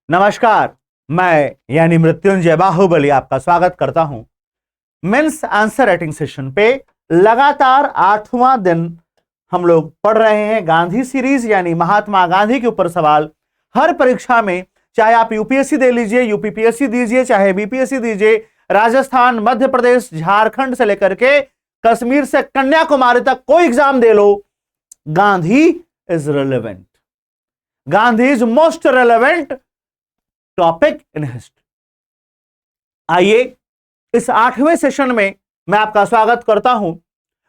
नमस्कार, मैं यानी मृत्युंजय बाहुबली आपका स्वागत करता हूं मेंस आंसर राइटिंग सेशन पे। लगातार 8वां दिन हम लोग पढ़ रहे हैं गांधी सीरीज यानी महात्मा गांधी के ऊपर सवाल। हर परीक्षा में, चाहे आप यूपीएससी दे लीजिए, यूपीपीएससी दीजिए, चाहे बीपीएससी दीजिए, राजस्थान, मध्य प्रदेश, झारखंड से लेकर के कश्मीर से कन्याकुमारी तक कोई exam they low, Gandhi is relevant. Gandhi is most relevant topic in history. आइए इस 8वें सेशन में मैं आपका स्वागत करता हूं।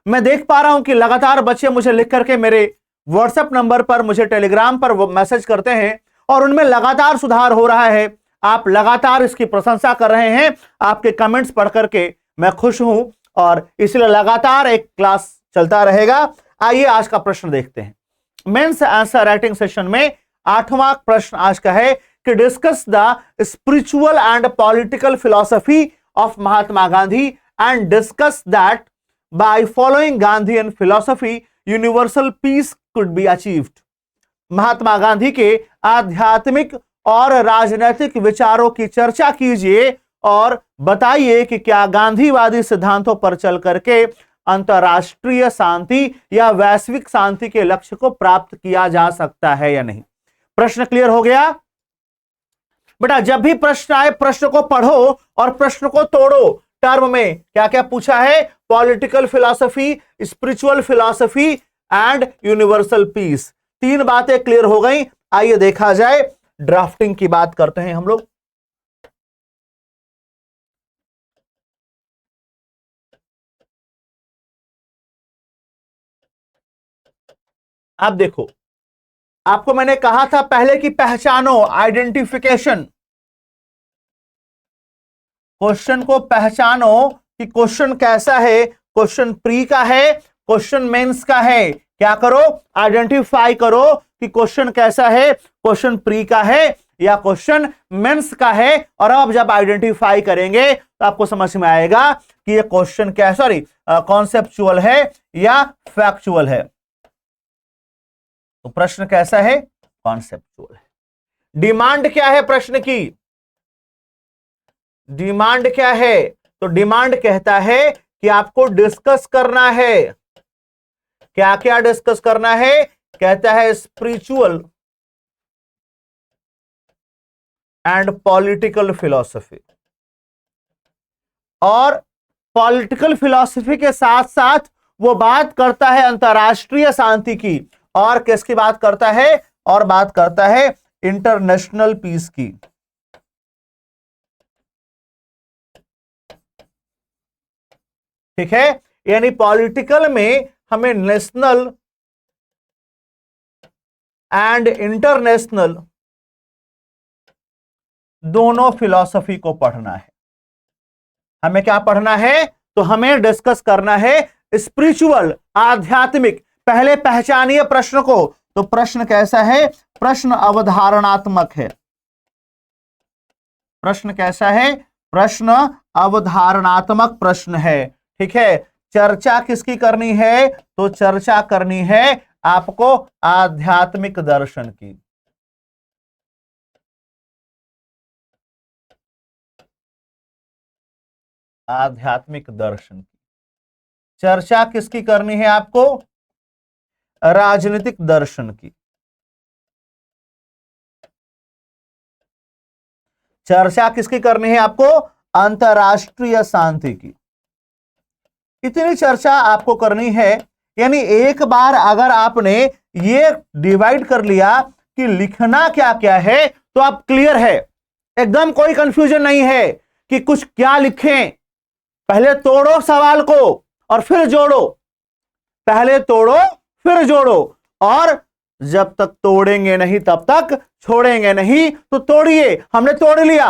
मैं देख पा रहा हूं कि लगातार बच्चे मुझे लिख करके मेरे व्हाट्सएप नंबर पर, मुझे टेलीग्राम पर मैसेज करते हैं और उनमें लगातार सुधार हो रहा है। आप लगातार इसकी प्रशंसा कर रहे हैं। आपके कमेंट्स पढ़ करके मैं खुश हूं और इसलिए लगातार एक क्लास चलता रहेगा। आइए आज का प्रश्न देखते हैं। मेंस आंसर राइटिंग सेशन में 8वां प्रश्न आज का है कि discuss the spiritual and political philosophy of Mahatma Gandhi and discuss that by following Gandhian philosophy universal peace could be achieved. Mahatma Gandhi के आध्यात्मिक और राजनीतिक विचारों की चर्चा कीजिए और बताइए कि क्या गांधीवादी सिद्धांतों पर चल करके अंतरराष्ट्रीय शांति या वैश्विक शांति के लक्ष्य को प्राप्त किया जा सकता है या नहीं। प्रश्न क्लियर हो गया बेटा? जब भी प्रश्न आए प्रश्न को पढ़ो और प्रश्न को तोड़ो। टर्म में क्या क्या पूछा है? Political philosophy, spiritual philosophy and universal peace. 3 बातें क्लियर हो गई। आइए देखा जाए, ड्राफ्टिंग की बात करते हैं हम लोग। अब देखो, आपको मैंने कहा था पहले कि पहचानो, आइडेंटिफिकेशन। क्वेश्चन को पहचानो कि क्वेश्चन कैसा है। क्वेश्चन प्री का है, क्वेश्चन मेंस का है। क्या करो? आइडेंटिफाई करो कि क्वेश्चन कैसा है, क्वेश्चन प्री का है या क्वेश्चन मेंस का है। और अब जब आइडेंटिफाई करेंगे तो आपको समझ में आएगा कि ये क्वेश्चन क्या, सॉरी, कॉन्सेप्चुअल है या फैक्चुअल है। तो प्रश्न कैसा है? कॉन्सेप्चुअल है। डिमांड क्या है प्रश्न की? डिमांड क्या है? तो डिमांड कहता है कि आपको डिस्कस करना है। क्या क्या डिस्कस करना है? कहता है स्पिरिचुअल एंड पॉलिटिकल फिलॉसफी। और पॉलिटिकल फिलॉसफी के साथ साथ वो बात करता है अंतरराष्ट्रीय शांति की। और किसकी बात करता है? और बात करता है इंटरनेशनल पीस की। ठीक है, यानी पॉलिटिकल में हमें नेशनल एंड इंटरनेशनल दोनों फिलॉसफी को पढ़ना है। हमें क्या पढ़ना है? तो हमें डिस्कस करना है स्पिरिचुअल, आध्यात्मिक। पहले पहचानिए प्रश्न को। तो प्रश्न कैसा है? प्रश्न अवधारणात्मक है। प्रश्न कैसा है? प्रश्न अवधारणात्मक प्रश्न है। ठीक है, चर्चा किसकी करनी है? तो चर्चा करनी है आपको आध्यात्मिक दर्शन की। आध्यात्मिक दर्शन की चर्चा किसकी करनी है आपको? राजनीतिक दर्शन की। चर्चा किसकी करनी है आपको? अंतरराष्ट्रीय शांति की। इतनी चर्चा आपको करनी है। यानी एक बार अगर आपने ये डिवाइड कर लिया कि लिखना क्या क्या है तो आप क्लियर है, एकदम कोई कंफ्यूजन नहीं है कि कुछ क्या लिखें। पहले तोड़ो सवाल को और फिर जोड़ो। पहले तोड़ो फिर जोड़ो। और जब तक तोड़ेंगे नहीं तब तक छोड़ेंगे नहीं। तो तोड़िए। हमने तोड़ लिया।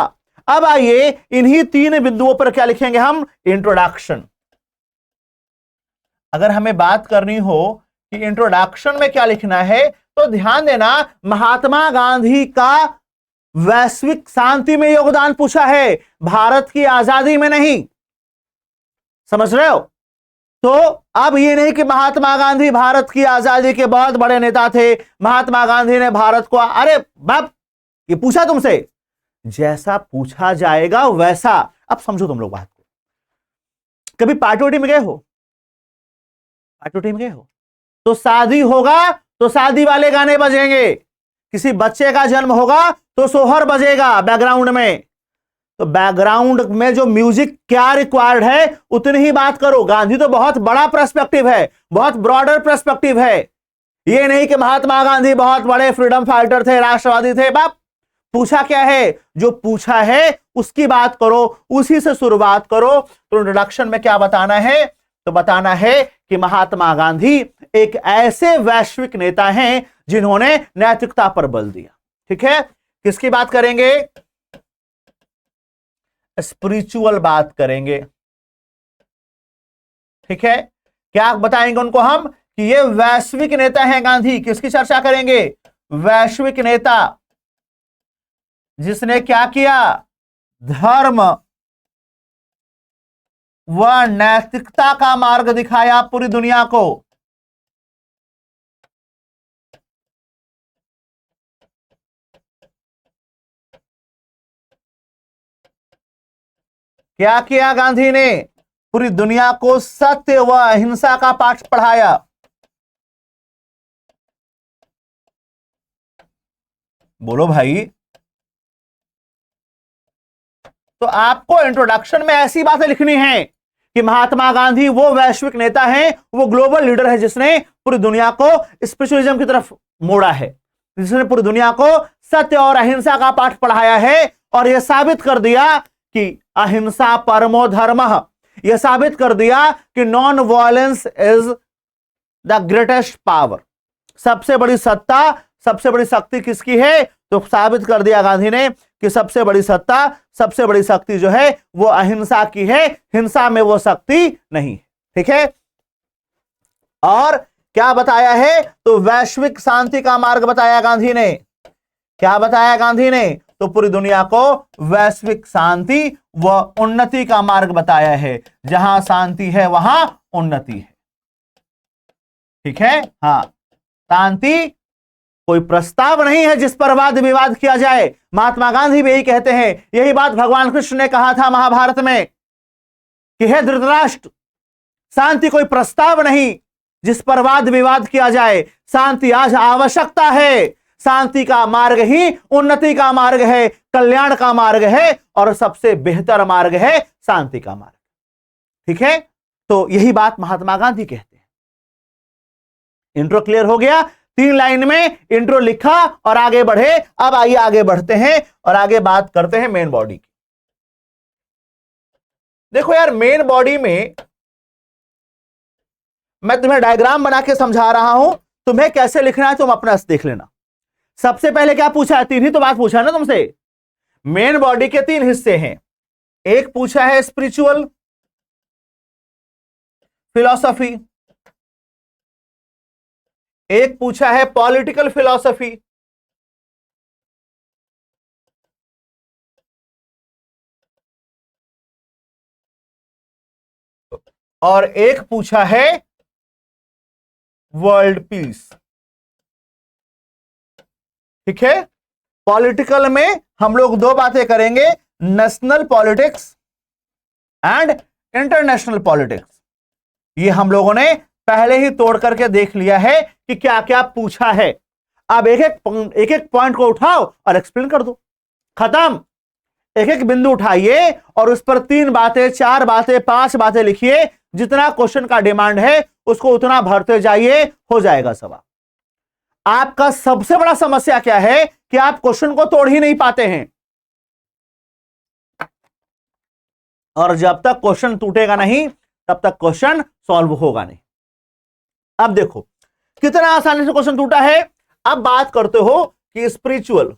अब आइए इन्हीं 3 बिंदुओं पर क्या लिखेंगे हम? इंट्रोडक्शन। अगर हमें बात करनी हो कि इंट्रोडक्शन में क्या लिखना है तो ध्यान देना, महात्मा गांधी का वैश्विक शांति में योगदान पूछा है, भारत की आजादी में नहीं। समझ रहे हो? तो अब ये नहीं कि महात्मा गांधी भारत की आजादी के बहुत बड़े नेता थे, महात्मा गांधी ने भारत को, अरे बाप, ये पूछा तुमसे जैसा पूछा जाएगा वैसा। अब समझो तुम लोग बात को, कभी पार्टी वार्टी में गए हो? पार्टी वार्टी में गए हो तो शादी होगा तो शादी वाले गाने बजेंगे, किसी बच्चे का जन्म होगा तो सोहर बजेगा बैकग्राउंड में। तो बैकग्राउंड में जो म्यूजिक क्या रिक्वायर्ड है उतनी ही बात करो। गांधी तो बहुत बड़ा पर्सपेक्टिव है, बहुत ब्रॉडर पर्सपेक्टिव है। ये नहीं कि महात्मा गांधी बहुत बड़े फ्रीडम फाइटर थे, राष्ट्रवादी थे। बाप, पूछा क्या है? जो पूछा है उसकी बात करो, उसी से शुरुआत करो। तो इंट्रोडक्शन में क्या बताना है? तो बताना है कि महात्मा गांधी एक ऐसे वैश्विक नेता हैं जिन्होंने नैतिकता पर बल दिया। ठीक है, किसकी बात करेंगे? स्पिरिचुअल बात करेंगे। ठीक है, क्या बताएंगे उनको हम कि ये वैश्विक नेता हैं गांधी। किसकी चर्चा करेंगे? वैश्विक नेता जिसने क्या किया? धर्म व नैतिकता का मार्ग दिखाया पूरी दुनिया को। क्या किया गांधी ने? पूरी दुनिया को सत्य व अहिंसा का पाठ पढ़ाया। बोलो भाई। तो आपको इंट्रोडक्शन में ऐसी बातें लिखनी है कि महात्मा गांधी वो वैश्विक नेता हैं, वो ग्लोबल लीडर है जिसने पूरी दुनिया को स्पिरिचुअलिज्म की तरफ मोड़ा है, जिसने पूरी दुनिया को सत्य और अहिंसा का पाठ पढ़ाया है और यह साबित कर दिया कि अहिंसा परमो धर्मः। यह साबित कर दिया कि non violence is the greatest power. सबसे बड़ी सत्ता, सबसे बड़ी शक्ति किसकी है? तो साबित कर दिया गांधी ने कि सबसे बड़ी सत्ता, सबसे बड़ी शक्ति जो है वो अहिंसा की है, हिंसा में वो शक्ति नहीं। ठीक है, और क्या बताया है? तो वैश्विक शांति का मार्ग बताया गांधी ने। क्या बताया गांधी ने? तो पूरी दुनिया को वैश्विक शांति व उन्नति का मार्ग बताया है। जहां शांति है वहां उन्नति है। ठीक है, हां, शांति कोई प्रस्ताव नहीं है जिस पर वाद विवाद किया जाए। महात्मा गांधी भी यही कहते हैं। यही बात भगवान कृष्ण ने कहा था महाभारत में कि हे धृतराष्ट्र, शांति कोई प्रस्ताव नहीं जिस पर वाद विवाद किया जाए। शांति आज आवश्यकता है। शांति का मार्ग ही उन्नति का मार्ग है, कल्याण का मार्ग है और सबसे बेहतर मार्ग है शांति का मार्ग। ठीक है, तो यही बात महात्मा गांधी कहते हैं। इंट्रो क्लियर हो गया? 3 लाइन में इंट्रो लिखा और आगे बढ़े। अब आइए आगे बढ़ते हैं और आगे बात करते हैं मेन बॉडी की। देखो यार, मेन बॉडी में मैं तुम्हें डायग्राम बना के समझा रहा हूं, तुम्हें कैसे लिखना है तुम अपना देख लेना। सबसे पहले क्या पूछा है? 3 ही तो बात पूछा ना तुमसे। मेन बॉडी के 3 हिस्से हैं। एक पूछा है स्पिरिचुअल फिलॉसफी, एक पूछा है पॉलिटिकल फिलॉसफी, और एक पूछा है वर्ल्ड पीस। ठीक है, पॉलिटिकल में हम लोग 2 बातें करेंगे, national politics and international politics. ये हम लोगों ने पहले ही तोड़ करके देख लिया है कि क्या क्या पूछा है। अब एक एक पॉइंट को उठाओ और एक्सप्लेन कर दो, खत्म। एक एक बिंदु उठाइए और उस पर 3 बातें, 4 बातें, 5 बातें लिखिए। जितना क्वेश्चन का डिमांड है उसको उतना भरते जाइए, हो जाएगा सवाल। आपका सबसे बड़ा समस्या क्या है कि आप क्वेश्चन को तोड़ ही नहीं पाते हैं, और जब तक क्वेश्चन टूटेगा नहीं तब तक क्वेश्चन सॉल्व होगा नहीं। अब देखो कितना आसानी से क्वेश्चन टूटा है। अब बात करते हो कि स्पिरिचुअल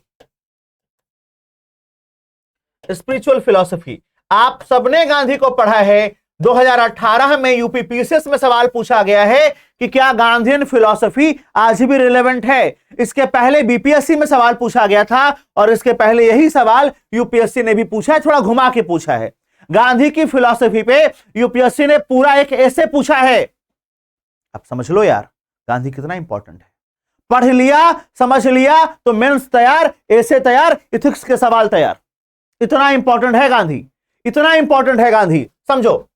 फिलॉसफी। आप सबने गांधी को पढ़ा है। 2018 में यूपी पीसीएस में सवाल पूछा गया है कि क्या गांधीयन फिलॉसफी आज भी रिलेवेंट है। इसके पहले बीपीएससी में सवाल पूछा गया था और इसके पहले यही सवाल यूपीएससी ने भी पूछा है, थोड़ा घुमा के पूछा है। गांधी की फिलॉसफी पे यूपीएससी ने पूरा एक ऐसे पूछा है। अब समझ लो यार गांधी कितना इंपॉर्टेंट है। पढ़ लिया, समझ लिया तो मेंस तैयार, ऐसे तैयार, इथिक्स के सवाल तैयार। इतना इंपॉर्टेंट है गांधी, इतना इंपॉर्टेंट है गांधी। समझो,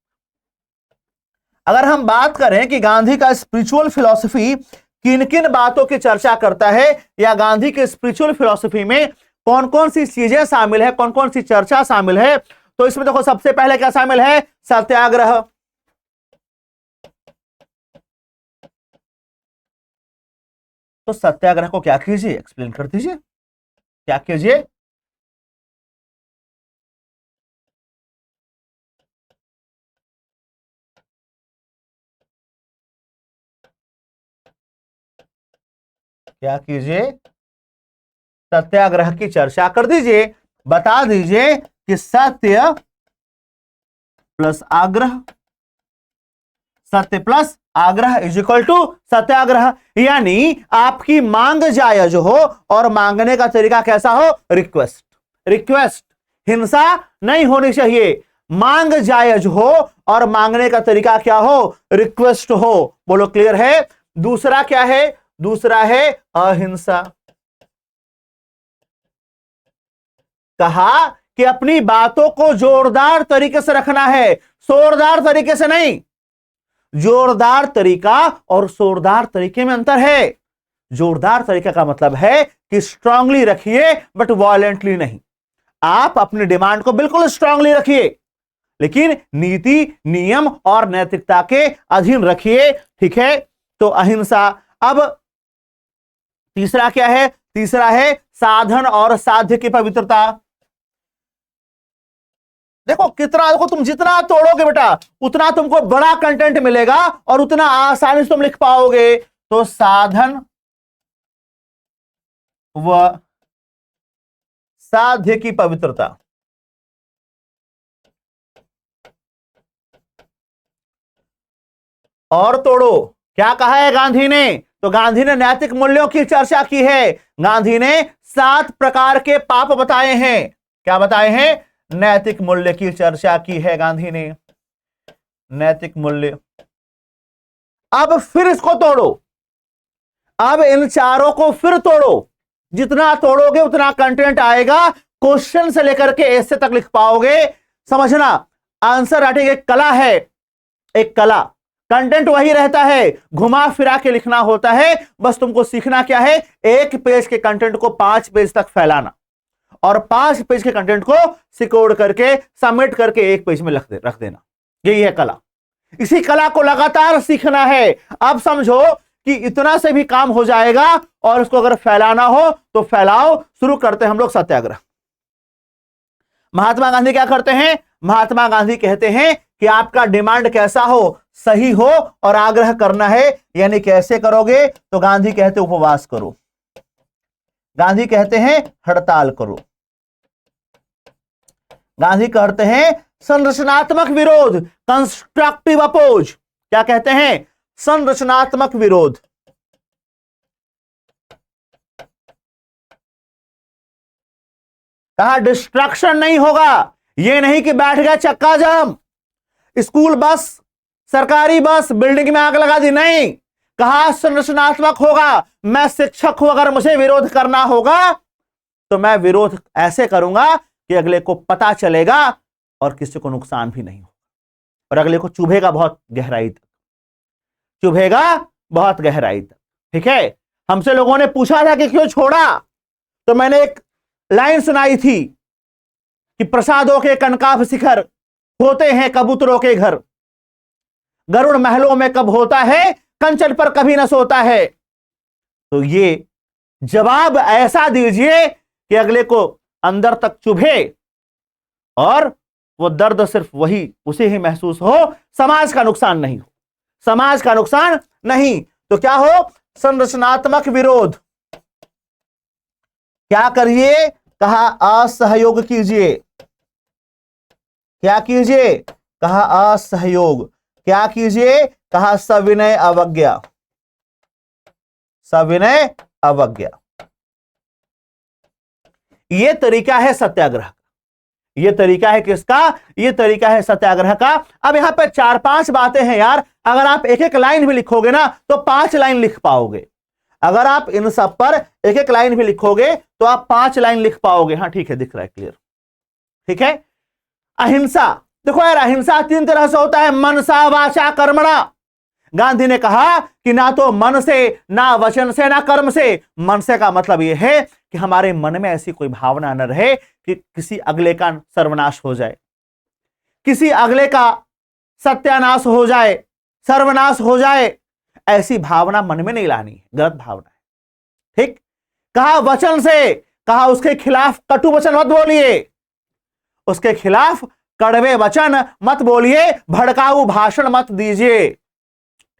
अगर हम बात करें कि गांधी का स्पिरिचुअल फिलॉसफी किन किन बातों की चर्चा करता है, या गांधी के स्पिरिचुअल फिलॉसफी में कौन कौन सी चीजें शामिल है, कौन कौन सी चर्चा शामिल है, तो इसमें देखो सबसे पहले क्या शामिल है, सत्याग्रह। तो सत्याग्रह को क्या कीजिए, एक्सप्लेन कर दीजिए, क्या कीजिए। क्या कीजिए, सत्याग्रह की चर्चा कर दीजिए, बता दीजिए कि सत्य प्लस आग्रह, सत्य प्लस आग्रह इज इक्वल टू सत्याग्रह। यानी आपकी मांग जायज हो और मांगने का तरीका कैसा हो, रिक्वेस्ट। रिक्वेस्ट, हिंसा नहीं होनी चाहिए, मांग जायज हो और मांगने का तरीका क्या हो, रिक्वेस्ट हो। बोलो क्लियर है। दूसरा क्या है, दूसरा है अहिंसा। कहा कि अपनी बातों को जोरदार तरीके से रखना है, शोरदार तरीके से नहीं। जोरदार तरीका और शोरदार तरीके में अंतर है। जोरदार तरीका का मतलब है कि स्ट्रांगली रखिए बट वायलेंटली नहीं। आप अपनी डिमांड को बिल्कुल स्ट्रांगली रखिए, लेकिन नीति, नियम और नैतिकता के अधीन रखिए, ठीक है। तो अहिंसा। अब तीसरा क्या है, तीसरा है साधन और साध्य की पवित्रता। देखो कितना, देखो तुम जितना तोड़ोगे बेटा उतना तुमको बड़ा कंटेंट मिलेगा और उतना आसानी से तुम लिख पाओगे। तो साधन व साध्य की पवित्रता। और तोड़ो, क्या कहा है गांधी ने, तो गांधी ने नैतिक मूल्यों की चर्चा की है। गांधी ने 7 प्रकार के पाप बताए हैं। क्या बताए हैं, नैतिक मूल्य की चर्चा की है गांधी ने, नैतिक मूल्य। अब फिर इसको तोड़ो, अब इन चारों को फिर तोड़ो, जितना तोड़ोगे उतना कंटेंट आएगा, क्वेश्चन से लेकर के ऐसे तक लिख पाओगे। समझना, आंसर राइटिंग एक कला है, एक कला। कंटेंट वही रहता है, घुमा फिरा के लिखना होता है। बस तुमको सीखना क्या है, एक पेज के कंटेंट को 5 पेज तक फैलाना और 5 पेज के कंटेंट को सिकोड़ करके सबमिट करके एक पेज में रख देना। यही है कला। इसी कला को लगातार सीखना है। अब समझो कि इतना से भी काम हो जाएगा और इसको अगर फैलाना हो तो फैलाओ। शुरू करते हैं हम लोग सत्याग्रह। महात्मा गांधी क्या करते हैं, महात्मा गांधी कहते हैं कि आपका डिमांड कैसा हो, सही हो और आग्रह करना है। यानी कैसे करोगे, तो गांधी कहते उपवास करो, गांधी कहते हैं हड़ताल करो, गांधी कहते हैं संरचनात्मक विरोध, कंस्ट्रक्टिव अपोज। क्या कहते हैं, संरचनात्मक विरोध। कहा डिस्ट्रक्शन नहीं होगा, यह नहीं कि बैठ गया चक्का जाम, स्कूल बस, सरकारी बस, बिल्डिंग में आग लगा दी, नहीं। कहा संरचनात्मक होगा, मैं शिक्षक हूं, अगर मुझे विरोध करना होगा तो मैं विरोध ऐसे करूंगा कि अगले को पता चलेगा और किसी को नुकसान भी नहीं होगा और अगले को चुभेगा बहुत गहराई तक, चुभेगा बहुत गहराई तक, ठीक है। हमसे लोगों ने पूछा था कि क्यों छोड़ा, तो मैंने एक लाइन सुनाई थी कि प्रसादों के कनकाभ शिखर होते हैं कबूतरों के घर, गरुड़ महलों में कब होता है, कंचन पर कभी न सोता है। तो ये जवाब ऐसा दीजिए कि अगले को अंदर तक चुभे और वो दर्द सिर्फ वही उसे ही महसूस हो, समाज का नुकसान नहीं हो, समाज का नुकसान नहीं। तो क्या हो, संरचनात्मक विरोध। क्या करिए, कहा असहयोग कीजिए। क्या कीजिए, कहा असहयोग। क्या कीजिए, कहा सविनय अवज्ञा, सविनय अवज्ञा। यह तरीका है सत्याग्रह का, यह तरीका है किसका, यह तरीका है सत्याग्रह का। अब यहां पे 4-5 बातें हैं यार, अगर आप एक एक लाइन भी लिखोगे ना तो 5 लाइन लिख पाओगे। अगर आप इन सब पर एक एक लाइन भी लिखोगे तो आप 5 लाइन लिख पाओगे। हाँ ठीक है, दिख रहा है क्लियर। ठीक है। अहिंसा, देखो यार, अहिंसा 3 तरह से होता है, मनसा वाचा कर्मणा। गांधी ने कहा कि ना तो मन से, ना वचन से, ना कर्म से। मन से का मतलब यह है कि हमारे मन में ऐसी कोई भावना न रहे कि किसी अगले का सर्वनाश हो जाए, किसी अगले का सत्यानाश हो जाए, सर्वनाश हो जाए। ऐसी भावना मन में नहीं लानी है, गलत भावना है। ठीक। कहा वचन से, कहा उसके खिलाफ कटु वचन मत बोलिए, उसके खिलाफ कड़वे वचन मत बोलिए, भड़काऊ भाषण मत दीजिए।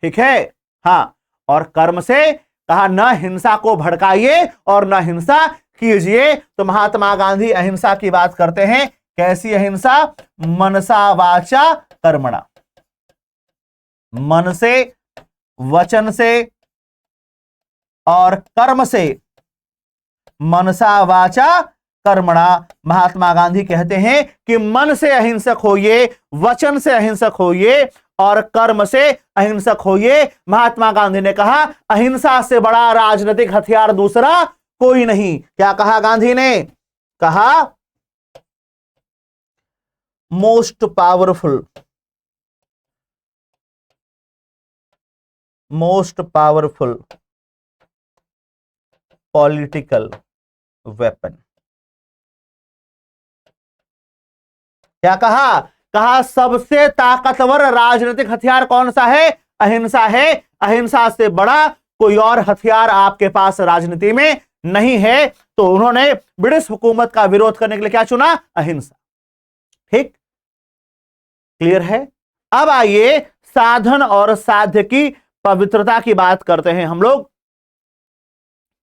ठीक है। हां। और कर्म से, कहा न हिंसा को भड़काइए और न हिंसा कीजिए। तो महात्मा गांधी अहिंसा की बात करते हैं। कैसी अहिंसा? मनसा वाचा कर्मणा, मन से, वचन से और कर्म से। मनसा वाचा कर्मणा। महात्मा गांधी कहते हैं कि मन से अहिंसक होइए, वचन से अहिंसक होइए और कर्म से अहिंसक होइए। महात्मा गांधी ने कहा अहिंसा से बड़ा राजनीतिक हथियार दूसरा कोई नहीं। क्या कहा गांधी ने? कहा मोस्ट पावरफुल पॉलिटिकल वेपन। क्या कहा? कहा सबसे ताकतवर राजनीतिक हथियार कौन सा है? अहिंसा है। अहिंसा से बड़ा कोई और हथियार आपके पास राजनीति में नहीं है। तो उन्होंने ब्रिटिश हुकूमत का विरोध करने के लिए क्या चुना? अहिंसा। ठीक, क्लियर है। अब आइए साधन और साध्य की पवित्रता की बात करते हैं हम लोग।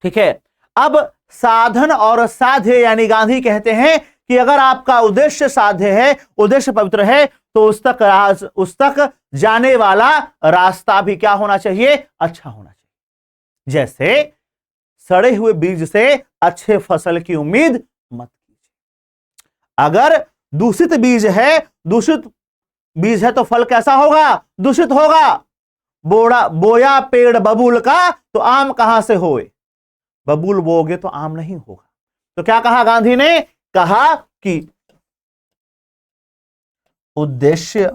ठीक है। अब साधन और साध्य, यानी गांधी कहते हैं कि अगर आपका उद्देश्य साध्य है, उद्देश्य पवित्र है, तो उस तक जाने वाला रास्ता भी क्या होना चाहिए? अच्छा होना चाहिए। जैसे सड़े हुए बीज से अच्छे फसल की उम्मीद मत कीजिए। अगर दूषित बीज है तो फल कैसा होगा? दूषित होगा। बोया पेड़ बबूल का तो आम कहां से होए? बबूल बोओगे तो आम नहीं होगा। तो क्या कहा गांधी ने? कहा कि उद्देश्य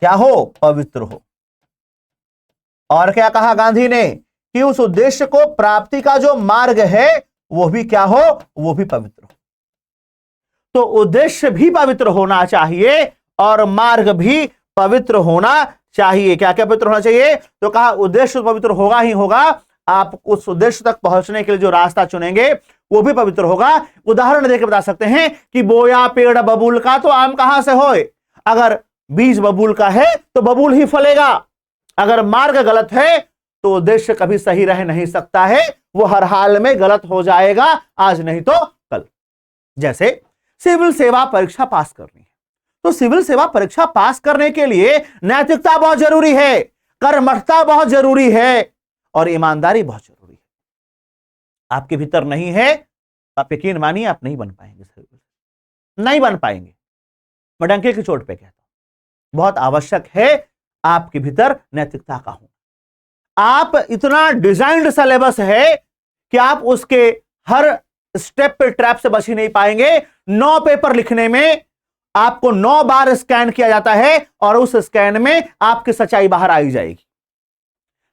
क्या हो? पवित्र हो। और क्या कहा गांधी ने? कि उस उद्देश्य को प्राप्ति का जो मार्ग है वो भी क्या हो? वो भी पवित्र हो। तो उद्देश्य भी पवित्र होना चाहिए और मार्ग भी पवित्र होना चाहिए। क्या क्या पवित्र होना चाहिए? तो कहा उद्देश्य पवित्र होगा ही होगा, आप उस उद्देश्य तक पहुंचने के लिए जो रास्ता चुनेंगे वो भी पवित्र होगा। उदाहरण देकर बता सकते हैं कि बोया पेड़ बबूल का तो आम कहां से होए? अगर बीज बबूल का है तो बबूल ही फलेगा। अगर मार्ग गलत है तो उद्देश्य कभी सही रह नहीं सकता है, वो हर हाल में गलत हो जाएगा, आज नहीं तो कल। जैसे सिविल सेवा परीक्षा पास करनी है, तो सिविल सेवा परीक्षा पास करने के लिए नैतिकता बहुत जरूरी है, कर्मठता बहुत जरूरी है और ईमानदारी बहुत जरूरी है। आपके भीतर नहीं है, आप यकीन मानिए आप नहीं बन पाएंगे, नहीं बन पाएंगे। मैं डंके की चोट पे कहता हूं, बहुत आवश्यक है आपके भीतर नैतिकता का हो। आप इतना डिजाइन्ड सिलेबस है कि आप उसके हर स्टेप पे ट्रैप से बच ही नहीं पाएंगे। 9 पेपर लिखने में आपको 9 बार स्कैन किया जाता है और उस स्कैन में आपकी सच्चाई बाहर आई जाएगी,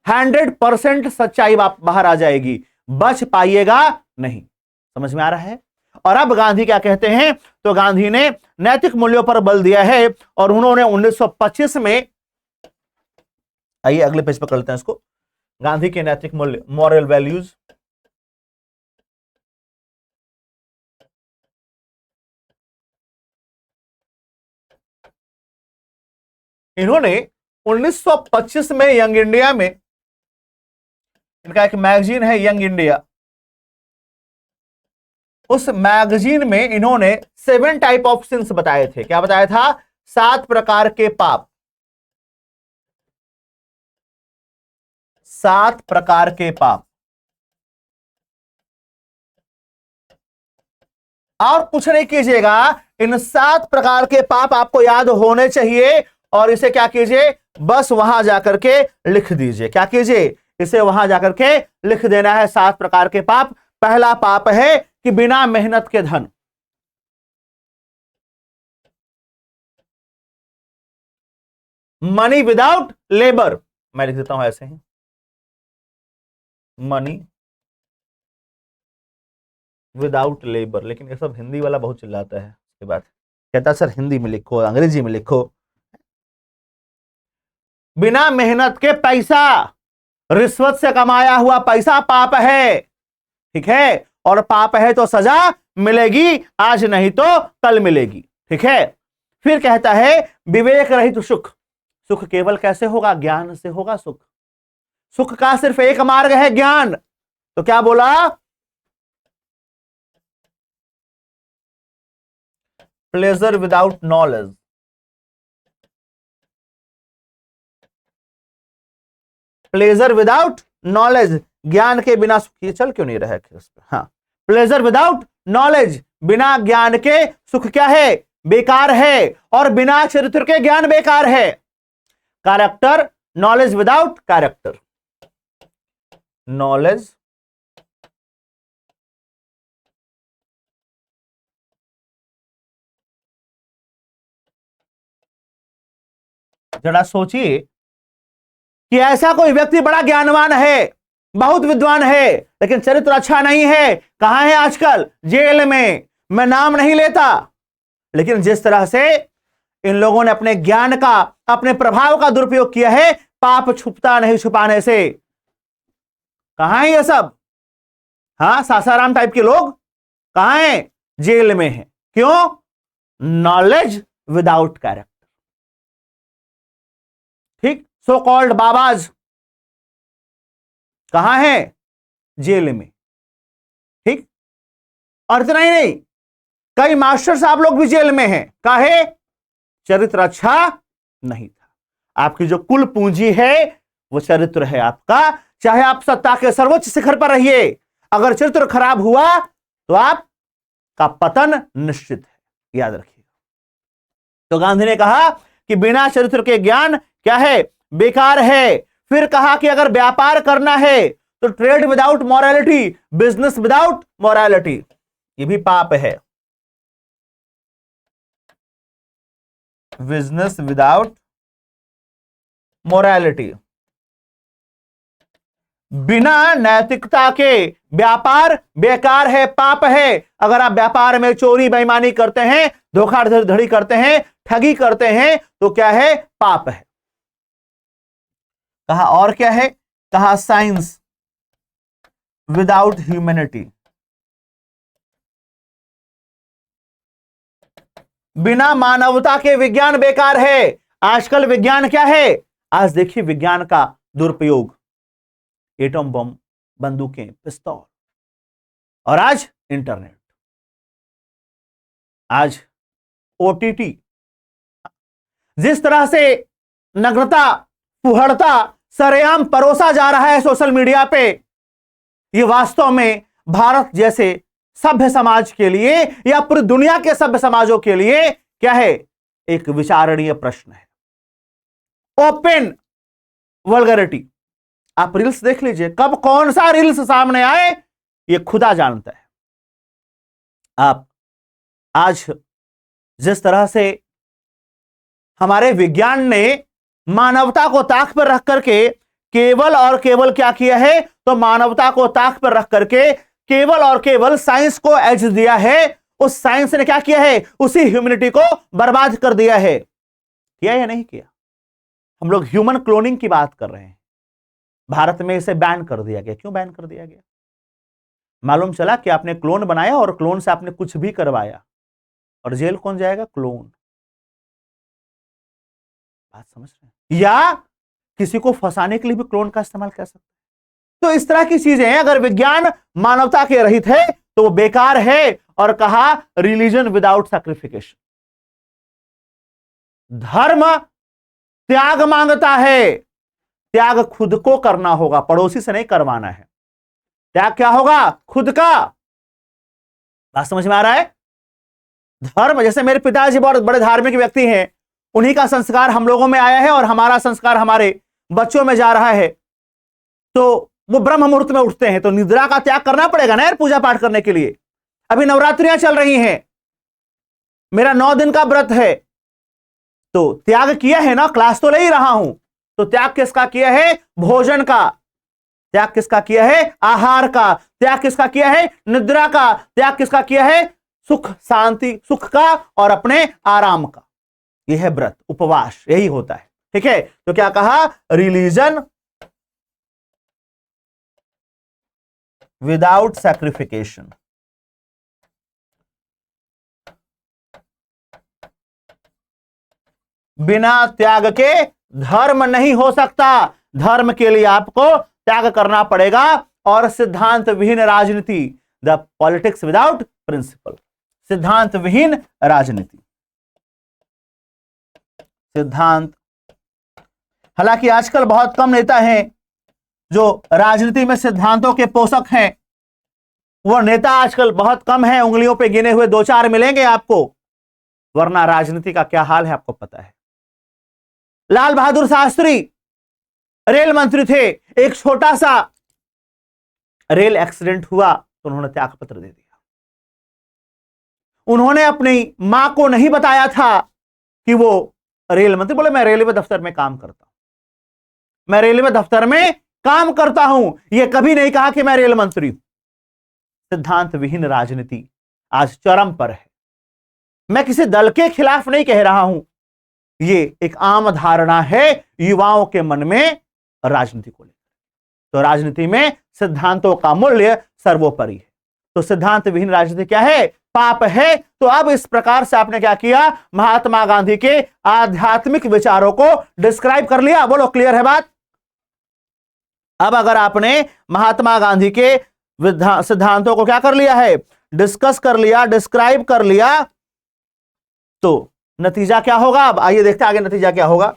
100% सच्चाई बाहर आ जाएगी, बच पाइएगा नहीं। समझ में आ रहा है? और अब गांधी क्या कहते हैं? तो गांधी ने नैतिक मूल्यों पर बल दिया है और उन्होंने 1925 में, आइए अगले पेज पर कर लेते हैं इसको, गांधी के नैतिक मूल्य, मॉरल वैल्यूज। इन्होंने 1925 में यंग इंडिया में, इनका एक मैगजीन है यंग इंडिया, उस मैगजीन में इन्होंने 7 टाइप ऑफ सिंस बताए थे। क्या बताया था? 7 प्रकार के पाप, 7 प्रकार के पाप। और कुछ नहीं कीजिएगा, इन 7 प्रकार के पाप आपको याद होने चाहिए और इसे क्या कीजिए? बस वहां जाकर के लिख दीजिए। क्या कीजिए? इसे वहां जाकर के लिख देना है। 7 प्रकार के पाप। पहला पाप है कि बिना मेहनत के धन। मनी विदाउट लेबर, मैं लिख देता हूं ऐसे ही, मनी विदाउट लेबर। लेकिन ये सब हिंदी वाला बहुत चिल्लाता है, इसके बाद कहता सर हिंदी में लिखो, अंग्रेजी में लिखो। बिना मेहनत के पैसा, रिश्वत से कमाया हुआ पैसा पाप है, ठीक है, और पाप है तो सजा मिलेगी, आज नहीं तो कल मिलेगी, ठीक है। फिर कहता है विवेक रहित सुख, सुख केवल कैसे होगा, ज्ञान से होगा सुख। सुख का सिर्फ एक मार्ग है, ज्ञान। तो क्या बोला, pleasure without knowledge, pleasure without knowledge, ज्ञान के बिना सुख। ये चल क्यों नहीं रहा है इस पे, हाँ, प्लेजर विदाउट नॉलेज, बिना ज्ञान के सुख क्या है, बेकार है, और बिना चरित्र के ज्ञान बेकार है। Character, knowledge without character, knowledge जरा सोचिए कि ऐसा कोई व्यक्ति बड़ा ज्ञानवान है, बहुत विद्वान है, लेकिन चरित्र अच्छा नहीं है। कहां है आजकल, जेल में। मैं नाम नहीं लेता, लेकिन जिस तरह से इन लोगों ने अपने ज्ञान का, अपने प्रभाव का दुरुपयोग किया है, पाप छुपता नहीं छुपाने से। कहां है ये सब, हाँ, सासाराम टाइप के लोग कहां हैं, जेल में हैं। क्यों, नॉलेज विदाउट कैरेक्टर, ठीक। सो कॉल्ड बाबाज कहां है, जेल में, ठीक। और इतना ही नहीं, कई मास्टर साहब लोग भी जेल में हैं, काहे, चरित्र अच्छा नहीं था। आपकी जो कुल पूंजी है वो चरित्र है आपका। चाहे आप सत्ता के सर्वोच्च शिखर पर रहिए, अगर चरित्र खराब हुआ तो आपका पतन निश्चित है, याद रखिएगा। तो गांधी ने कहा कि बिना चरित्र के ज्ञान क्या है, बेकार है। फिर कहा कि अगर व्यापार करना है तो trade without morality, business without morality, ये भी पाप है। बिजनेस विदाउट मोरालिटी, बिना नैतिकता के व्यापार बेकार है, पाप है। अगर आप व्यापार में चोरी बेईमानी करते हैं, धोखाधड़ी करते हैं, ठगी करते हैं, तो क्या है, पाप है। कहा और क्या है, कहा साइंस विदाउट ह्यूमैनिटी, बिना मानवता के विज्ञान बेकार है। आजकल विज्ञान क्या है, आज देखिए विज्ञान का दुरुपयोग, एटम बम, बंदूकें, पिस्तौल, और आज इंटरनेट, आज ओटीटी। जिस तरह से नग्नता, फुहड़ता सरेआम परोसा जा रहा है सोशल मीडिया पे, ये वास्तव में भारत जैसे सभ्य समाज के लिए या पूरी दुनिया के सभ्य समाजों के लिए क्या है, एक विचारणीय प्रश्न है। ओपन वल्गरिटी, आप रील्स देख लीजिए, कब कौन सा रील्स सामने आए ये खुदा जानता है। आप आज जिस तरह से हमारे विज्ञान ने मानवता को ताक पर रख करके केवल और केवल क्या किया है, तो मानवता को ताक पर रख करके केवल और केवल साइंस को एज दिया है। उस साइंस ने क्या किया है, उसी ह्यूमैनिटी को बर्बाद कर दिया है। किया या नहीं किया? हम लोग ह्यूमन क्लोनिंग की बात कर रहे हैं, भारत में इसे बैन कर दिया गया। क्यों बैन कर दिया गया? मालूम चला कि आपने क्लोन बनाया और क्लोन से आपने कुछ भी करवाया, और जेल कौन जाएगा? क्लोन। बात समझ रहे हैं? या किसी को फंसाने के लिए भी क्लोन का इस्तेमाल कर सकते हैं। तो इस तरह की चीजें, अगर विज्ञान मानवता के रहित है तो वो बेकार है। और कहा रिलीजन विदाउट सैक्रिफिकेशन, धर्म त्याग मांगता है। त्याग खुद को करना होगा, पड़ोसी से नहीं करवाना है। त्याग क्या होगा? खुद का। बात समझ में आ रहा है? धर्म, जैसे मेरे पिताजी बहुत बड़े धार्मिक व्यक्ति हैं, उन्हीं का संस्कार हम लोगों में आया है और हमारा संस्कार हमारे बच्चों में जा रहा है। तो वो ब्रह्म मुहूर्त में उठते हैं, तो निद्रा का त्याग करना पड़ेगा ना यार, पूजा पाठ करने के लिए। अभी नवरात्रियां चल रही हैं, मेरा 9 दिन का व्रत है, तो त्याग किया है ना, क्लास तो ले ही रहा हूं, तो त्याग किसका किया है? भोजन का। त्याग किसका किया है? आहार का। त्याग किसका किया है? निद्रा का। त्याग किसका किया है? सुख शांति, सुख का और अपने आराम का। यह है व्रत, उपवास, यही होता है। ठीक है, तो क्या कहा? रिलीजन विदाउट सैक्रिफिकेशन, बिना त्याग के धर्म नहीं हो सकता। धर्म के लिए आपको त्याग करना पड़ेगा। और सिद्धांत विहीन राजनीति, द पॉलिटिक्स विदाउट प्रिंसिपल, सिद्धांत विहीन राजनीति। सिद्धांत, हालांकि आजकल बहुत कम नेता हैं जो राजनीति में सिद्धांतों के पोषक हैं। वो नेता आजकल बहुत कम है, उंगलियों पे गिने हुए 2-4 मिलेंगे आपको, वरना राजनीति का क्या हाल है आपको पता है। लाल बहादुर शास्त्री रेल मंत्री थे, एक छोटा सा रेल एक्सीडेंट हुआ तो उन्होंने त्यागपत्र दे दिया। उन्होंने अपनी मां को नहीं बताया था कि वो रेल मंत्री, बोले मैं रेलवे दफ्तर में काम करता हूं, मैं रेलवे दफ्तर में काम करता हूं। ये कभी नहीं कहा कि मैं रेल मंत्री हूं। सिद्धांत विहीन राजनीति आज चरम पर है। मैं किसी दल के खिलाफ नहीं कह रहा हूं, ये एक आम धारणा है युवाओं के मन में राजनीति को लेकर। तो राजनीति में सिद्धांतों का मूल्य सर्वोपरि है। तो सिद्धांत विहीन राजनीति क्या है? पाप है। तो अब इस प्रकार से आपने क्या किया? महात्मा गांधी के आध्यात्मिक विचारों को डिस्क्राइब कर लिया। बोलो, क्लियर है बात? अब अगर आपने महात्मा गांधी के सिद्धांतों को क्या कर लिया है? डिस्कस कर लिया, डिस्क्राइब कर लिया, तो नतीजा क्या होगा? अब आइए देखते हैं आगे नतीजा क्या होगा।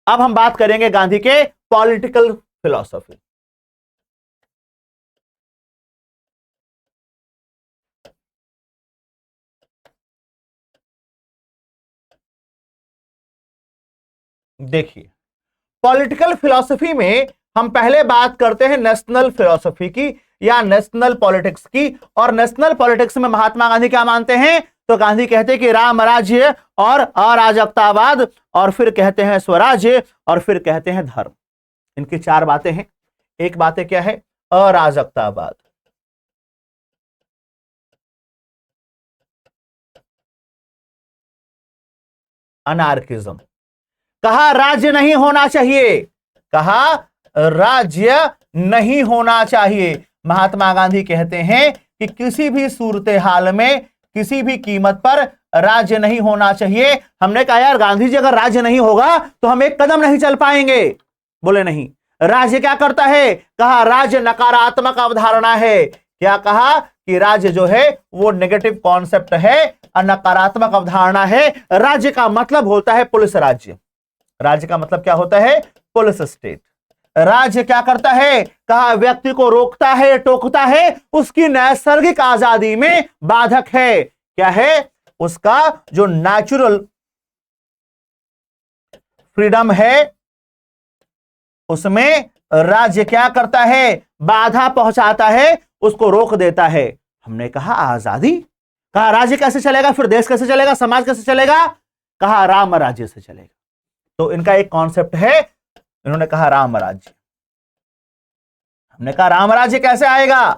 अब हम बात करेंगे गांधी के पॉलिटिकल फिलॉसफी। देखिए, पॉलिटिकल फिलॉसफी में हम पहले बात करते हैं नेशनल फिलॉसफी की या नेशनल पॉलिटिक्स की। और नेशनल पॉलिटिक्स में महात्मा गांधी क्या मानते हैं? तो गांधी कहते हैं कि राम राज्य और अराजकतावाद, और फिर कहते हैं स्वराज्य, और फिर कहते हैं धर्म। इनकी 4 बातें हैं। एक बातें क्या है? अराजकतावाद, अनार्किज्म। कहा राज्य नहीं होना चाहिए, कहा राज्य नहीं होना चाहिए। महात्मा गांधी कहते हैं कि किसी भी सूरत हाल में, किसी भी कीमत पर राज्य नहीं होना चाहिए। हमने कहा यार गांधी जी, अगर राज्य नहीं होगा तो हम एक कदम नहीं चल पाएंगे। बोले नहीं, राज्य क्या करता है? कहा राज्य नकारात्मक अवधारणा है। क्या कहा? कि राज्य जो है वो नेगेटिव कॉन्सेप्ट है, नकारात्मक अवधारणा है। राज्य का मतलब होता है पुलिस राज्य। राज्य का मतलब क्या होता है? Police state. राज्य क्या करता है? कहा व्यक्ति को रोकता है, टोकता है, उसकी नैसर्गिक आजादी में बाधक है। क्या है? उसका जो नेचुरल फ्रीडम है उसमें राज्य क्या करता है? बाधा पहुंचाता है, उसको रोक देता है। हमने कहा आजादी। कहा राज्य कैसे चलेगा? फिर देश कैसे चलेगा? समाज कैसे चलेगा? कहा राम राज्य से चलेगा। तो इनका एक कॉन्सेप्ट है, इन्होंने कहा राम राज्य। हमने कहा राम राज्य कैसे आएगा?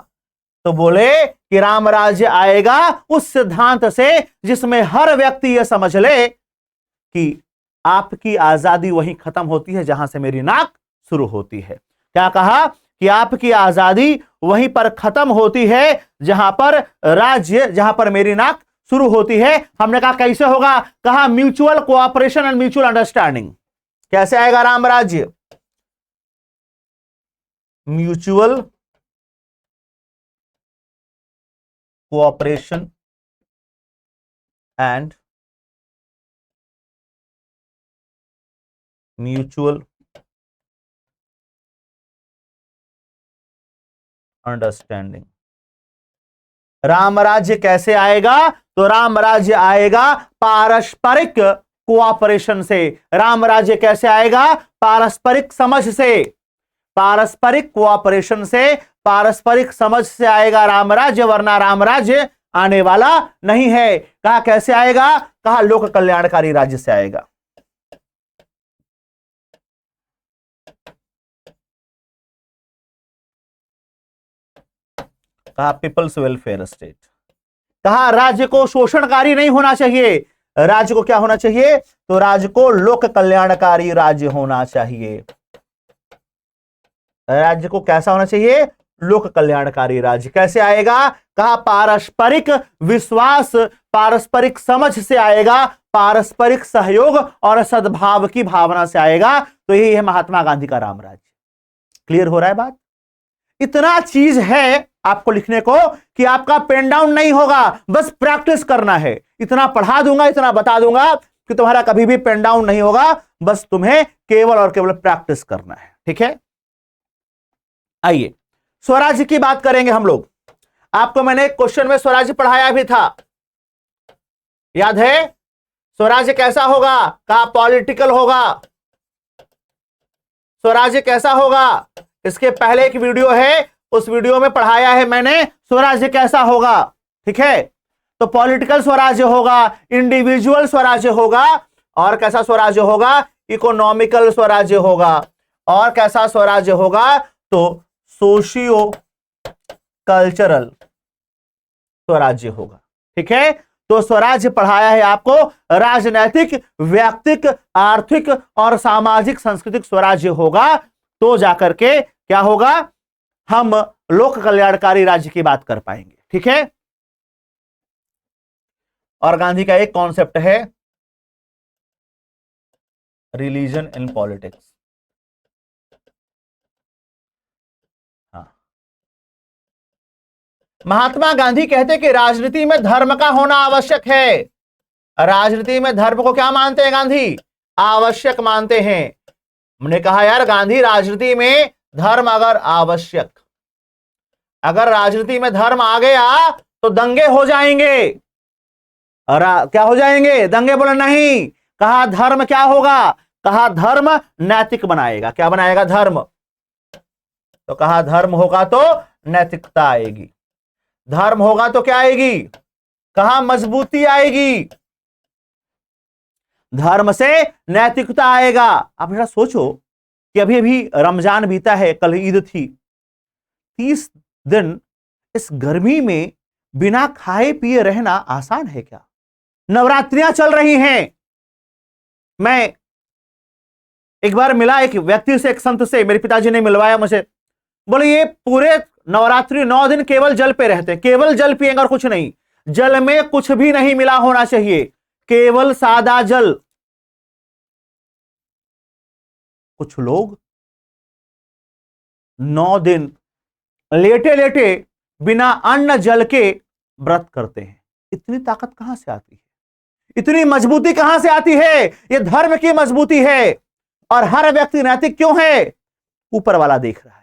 तो बोले कि राम राज्य आएगा उस सिद्धांत से जिसमें हर व्यक्ति यह समझ ले कि आपकी आजादी वहीं खत्म होती है जहां से मेरी नाक शुरू होती है। क्या कहा? कि आपकी आजादी वहीं पर खत्म होती है जहां पर राज्य, जहां पर मेरी नाक शुरू होती है। हमने कहा कैसे होगा? कहा mutual cooperation and mutual understanding. कैसे आएगा राम राज्य? Mutual cooperation and mutual understanding. Ram राज्य कैसे आएगा? तो राम राज्य आएगा पारस्परिक कोऑपरेशन से। राम राज्य कैसे आएगा? पारस्परिक समझ से, पारस्परिक कोऑपरेशन से, पारस्परिक समझ से आएगा रामराज्य, वरना रामराज्य आने वाला नहीं है। कहा कैसे आएगा? कहा लोक कल्याणकारी राज्य से आएगा। कहा पीपल्स वेलफेयर स्टेट। कहा राज्य को शोषणकारी नहीं होना चाहिए, राज्य को क्या होना चाहिए? तो राज्य को लोक कल्याणकारी राज्य होना चाहिए। राज्य को कैसा होना चाहिए? लोक कल्याणकारी राज्य। कैसे आएगा? कहा पारस्परिक विश्वास, पारस्परिक समझ से आएगा, पारस्परिक सहयोग और सद्भाव की भावना से आएगा। तो यही है महात्मा गांधी का राम राज्य। क्लियर हो रहा है बात? इतना चीज है आपको लिखने को कि आपका पेन डाउन नहीं होगा, बस प्रैक्टिस करना है। इतना पढ़ा दूंगा, इतना बता दूंगा कि तुम्हारा कभी भी पेन डाउन नहीं होगा, बस तुम्हें केवल और केवल प्रैक्टिस करना है। ठीक है, आइए स्वराज्य की बात करेंगे हम लोग। आपको मैंने क्वेश्चन में स्वराज्य पढ़ाया भी था, याद है? स्वराज्य कैसा होगा? कहा पॉलिटिकल होगा। स्वराज्य कैसा होगा? इसके पहले एक वीडियो है, उस वीडियो में पढ़ाया है मैंने स्वराज्य कैसा होगा। ठीक है, तो पॉलिटिकल स्वराज्य होगा, इंडिविजुअल स्वराज्य होगा, और कैसा स्वराज्य होगा? इकोनॉमिकल स्वराज्य होगा। और कैसा स्वराज्य होगा? तो सोशियो कल्चरल स्वराज्य होगा। ठीक है, तो स्वराज्य पढ़ाया है आपको राजनैतिक, व्यक्तिक, आर्थिक और सामाजिक सांस्कृतिक स्वराज्य होगा, तो जाकर के क्या होगा? हम लोक कल्याणकारी राज्य की बात कर पाएंगे। ठीक है, और गांधी का एक कॉन्सेप्ट है रिलीजन इन पॉलिटिक्स। हाँ, महात्मा गांधी कहते कि राजनीति में धर्म का होना आवश्यक है। राजनीति में धर्म को क्या मानते हैं गांधी? आवश्यक मानते हैं। हमने कहा यार गांधी राजनीति में धर्म अगर राजनीति में धर्म आ गया तो दंगे हो जाएंगे। और क्या हो जाएंगे? दंगे। बोले नहीं। कहा धर्म क्या होगा? कहा धर्म नैतिक बनाएगा। क्या बनाएगा? धर्म। तो कहा धर्म होगा तो नैतिकता आएगी, धर्म होगा तो क्या आएगी? कहा मजबूती आएगी, धर्म से नैतिकता आएगा। आप जरा सोचो कि अभी अभी रमजान बीता है, कल ईद थी। 30 दिन इस गर्मी में बिना खाए पिए रहना आसान है क्या? नवरात्रियां चल रही हैं। मैं एक बार मिला एक व्यक्ति से, एक संत से, मेरे पिताजी ने मिलवाया मुझे। बोले ये पूरे नवरात्रि 9 दिन केवल जल पे रहते हैं, केवल जल पिएंगे और कुछ नहीं। जल में कुछ भी नहीं मिला होना चाहिए, केवल सादा जल। कुछ लोग 9 दिन लेटे लेटे बिना अन्न जल के व्रत करते हैं। इतनी ताकत कहां से आती है? इतनी मजबूती कहां से आती है? यह धर्म की मजबूती है। और हर व्यक्ति नैतिक क्यों है? ऊपर वाला देख रहा है।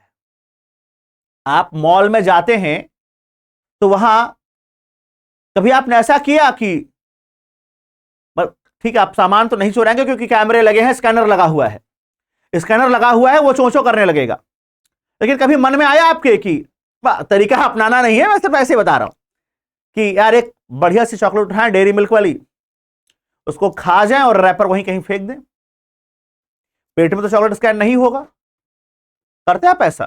आप मॉल में जाते हैं तो वहां कभी आपने ऐसा किया कि ठीक है आप सामान तो नहीं चुराएंगे क्योंकि कैमरे लगे हैं, स्कैनर लगा हुआ है, स्कैनर लगा हुआ है, वो चोंचो करने लगेगा। लेकिन कभी मन में आया आपके कि तरीका अपनाना नहीं है, मैं सिर्फ ऐसे बता रहा हूं कि यार एक बढ़िया सी चॉकलेट उठाएं डेयरी मिल्क वाली, उसको खा जाएं और रैपर वहीं कहीं फेंक दें। पेट में तो चॉकलेट स्कैन नहीं होगा। करते आप ऐसा?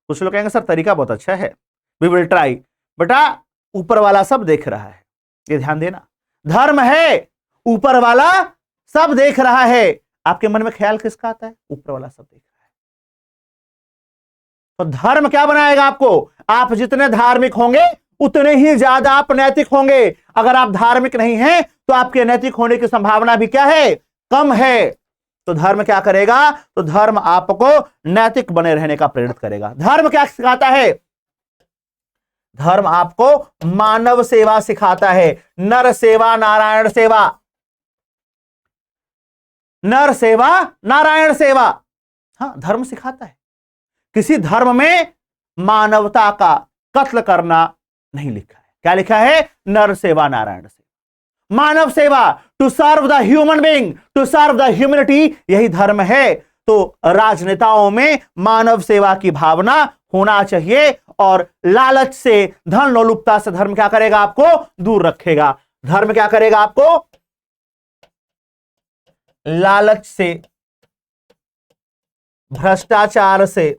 कुछ लोग कहेंगे सर तरीका बहुत अच्छा है, वी विल ट्राई। बेटा ऊपर वाला सब देख रहा है, ये ध्यान देना। धर्म है, ऊपर वाला सब देख रहा है। आपके मन में ख्याल किसका आता है? ऊपर वाला सब देख रहा है। तो धर्म क्या बनाएगा आपको? आप जितने धार्मिक होंगे उतने ही ज्यादा आप नैतिक होंगे। अगर आप धार्मिक नहीं हैं तो आपके नैतिक होने की संभावना भी क्या है? कम है। तो धर्म क्या करेगा? तो धर्म आपको नैतिक बने रहने का प्रेरित करेगा। धर्म क्या सिखाता है? धर्म आपको मानव सेवा सिखाता है। नर सेवा नारायण सेवा, नर सेवा नारायण सेवा। हाँ, धर्म सिखाता है। किसी धर्म में मानवता का कत्ल करना नहीं लिखा है। क्या लिखा है? नर सेवा नारायण सेवा, मानव सेवा, to serve the human being, to serve the humanity, यही धर्म है। तो राजनेताओं में मानव सेवा की भावना होना चाहिए और लालच से, धन लोलुपता से धर्म क्या करेगा? आपको दूर रखेगा। धर्म क्या करेगा? आपको लालच से, भ्रष्टाचार से,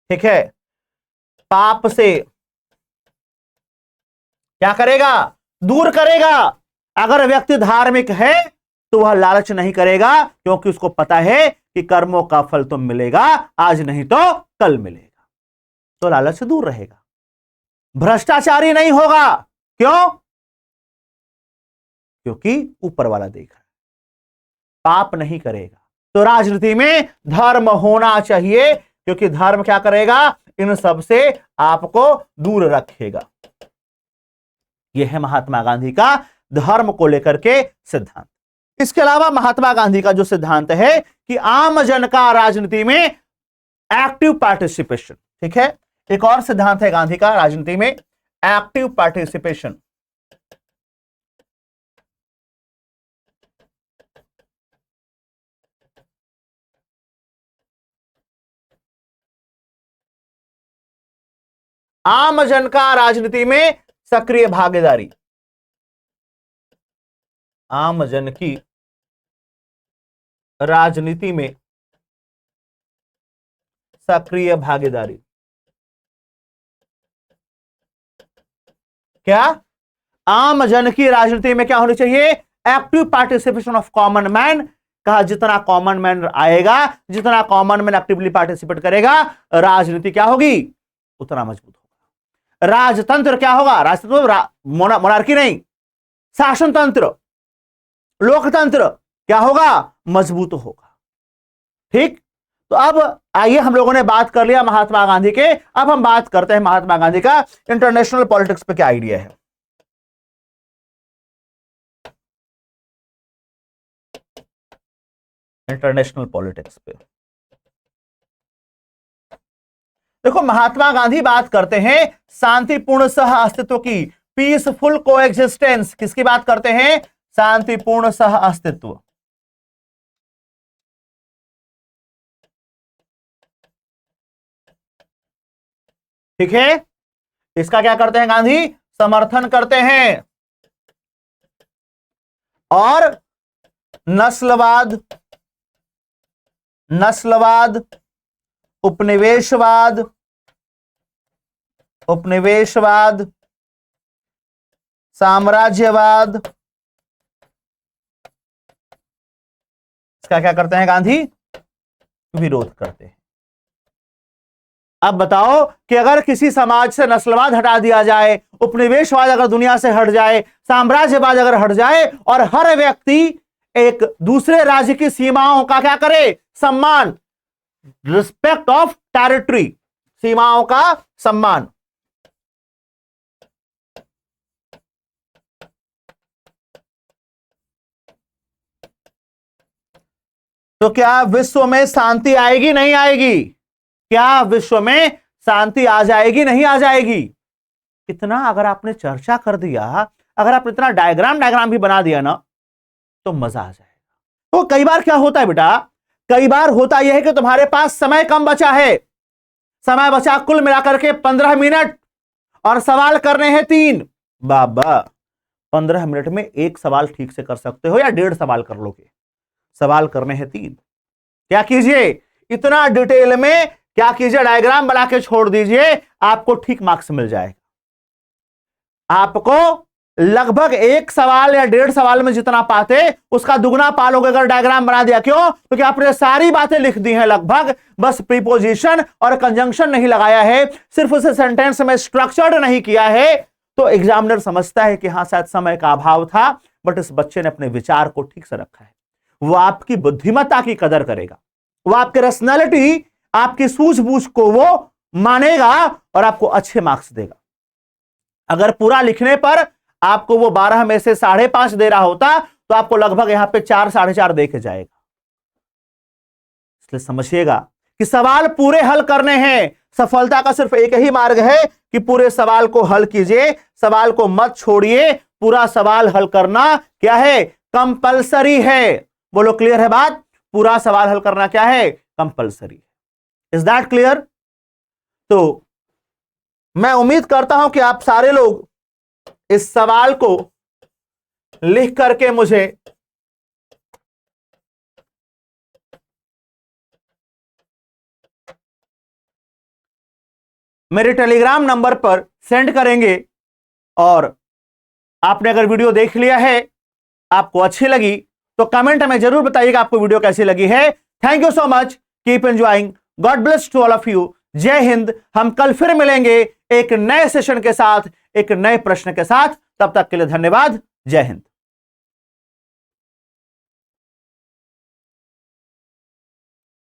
ठीक है, पाप से क्या करेगा? दूर करेगा। अगर व्यक्ति धार्मिक है तो वह लालच नहीं करेगा, क्योंकि उसको पता है कि कर्मों का फल तो मिलेगा, आज नहीं तो कल मिलेगा, तो लालच से दूर रहेगा। भ्रष्टाचारी नहीं होगा। क्यों? क्योंकि ऊपर वाला देख रहा है। पाप नहीं करेगा। तो राजनीति में धर्म होना चाहिए, क्योंकि धर्म क्या करेगा? इन सब से आपको दूर रखेगा। यह है महात्मा गांधी का धर्म को लेकर के सिद्धांत। इसके अलावा महात्मा गांधी का जो सिद्धांत है कि आम जन का राजनीति में एक्टिव पार्टिसिपेशन, ठीक है, एक और सिद्धांत है गांधी का राजनीति में एक्टिव पार्टिसिपेशन। आम जन का राजनीति में सक्रिय भागीदारी, आम जन की राजनीति में सक्रिय भागीदारी। क्या? आम जन की राजनीति में क्या होनी चाहिए? Active participation of common man. कहा जितना कॉमन मैन आएगा, जितना कॉमन मैन एक्टिवली पार्टिसिपेट करेगा, राजनीति क्या होगी? उतना मजबूत होगा। राजतंत्र क्या होगा? राजतंत्र मोनार्की नहीं, शासन तंत्र, लोकतंत्र क्या होगा? मजबूत होगा। ठीक, तो अब आइए, हम लोगों ने बात कर लिया महात्मा गांधी के, अब हम बात करते हैं महात्मा गांधी का इंटरनेशनल पॉलिटिक्स पे क्या आइडिया है। इंटरनेशनल पॉलिटिक्स पे देखो, महात्मा गांधी बात करते हैं शांतिपूर्ण सह अस्तित्व की, पीसफुल कोएग्जिस्टेंस। किसकी बात करते हैं? शांतिपूर्ण सह अस्तित्व। ठीक है, इसका क्या करते हैं गांधी? समर्थन करते हैं। और नस्लवाद, उपनिवेशवाद, साम्राज्यवाद, इसका क्या करते हैं गांधी? विरोध करते हैं। अब बताओ कि अगर किसी समाज से नस्लवाद हटा दिया जाए, उपनिवेशवाद अगर दुनिया से हट जाए, साम्राज्यवाद अगर हट जाए, और हर व्यक्ति एक दूसरे राज्य की सीमाओं का क्या करे? सम्मान, रिस्पेक्ट ऑफ टेरिटरी, सीमाओं का सम्मान, तो क्या विश्व में शांति आएगी? नहीं आएगी? क्या विश्व में शांति आ जाएगी? नहीं आ जाएगी? इतना अगर आपने चर्चा कर दिया, अगर आपने इतना डायग्राम भी बना दिया ना, तो मजा आ जाएगा। तो कई बार क्या होता है बेटा, कई बार होता यह है कि तुम्हारे पास समय कम बचा है, समय बचा कुल मिलाकर के 15 मिनट, और सवाल करने हैं 3। बाबा 15 मिनट में एक सवाल ठीक से कर सकते हो या 1.5 सवाल कर लोगे? सवाल करने हैं 3। क्या कीजिए? इतना डिटेल में क्या कीजिए? डायग्राम बना के छोड़ दीजिए, आपको ठीक मार्क्स मिल जाएगा। आपको लगभग 1 सवाल या 1.5 सवाल में जितना पाते उसका दुगना पालोगे अगर डायग्राम बना दिया। क्यों? क्योंकि आपने सारी बातें लिख दी हैं लगभग, बस प्रीपोजिशन और कंजंक्शन नहीं लगाया है, सिर्फ उसे सेंटेंस में स्ट्रक्चर्ड नहीं किया है। तो एग्जामिनर समझता है कि हाँ, शायद समय का अभाव था, बट इस बच्चे ने अपने विचार को ठीक से रखा है। वो आपकी बुद्धिमत्ता की कदर करेगा, वो आपके पर्सनैलिटी, आपकी सूझबूझ को वो मानेगा और आपको अच्छे मार्क्स देगा। अगर पूरा लिखने पर आपको वो 12 में से 5.5 दे रहा होता, तो आपको लगभग यहां पे 4, 4.5 दे के जाएगा। इसलिए समझिएगा कि सवाल पूरे हल करने हैं। सफलता का सिर्फ एक ही मार्ग है कि पूरे सवाल को हल कीजिए, सवाल को मत छोड़िए। पूरा सवाल हल करना क्या है? कंपलसरी है। बोलो क्लियर है बात? पूरा सवाल हल करना क्या है? कंपलसरी। Is that clear? तो मैं उम्मीद करता हूं कि आप सारे लोग इस सवाल को लिख करके मुझे मेरे टेलीग्राम नंबर पर सेंड करेंगे। और आपने अगर वीडियो देख लिया है, आपको अच्छी लगी, तो कमेंट में जरूर बताइएगा आपको वीडियो कैसी लगी है। Thank you so much, keep enjoying, God bless to all of you. जय हिंद। हम कल फिर मिलेंगे एक नए सेशन के साथ, एक नए प्रश्न के साथ। तब तक के लिए धन्यवाद। जय हिंद।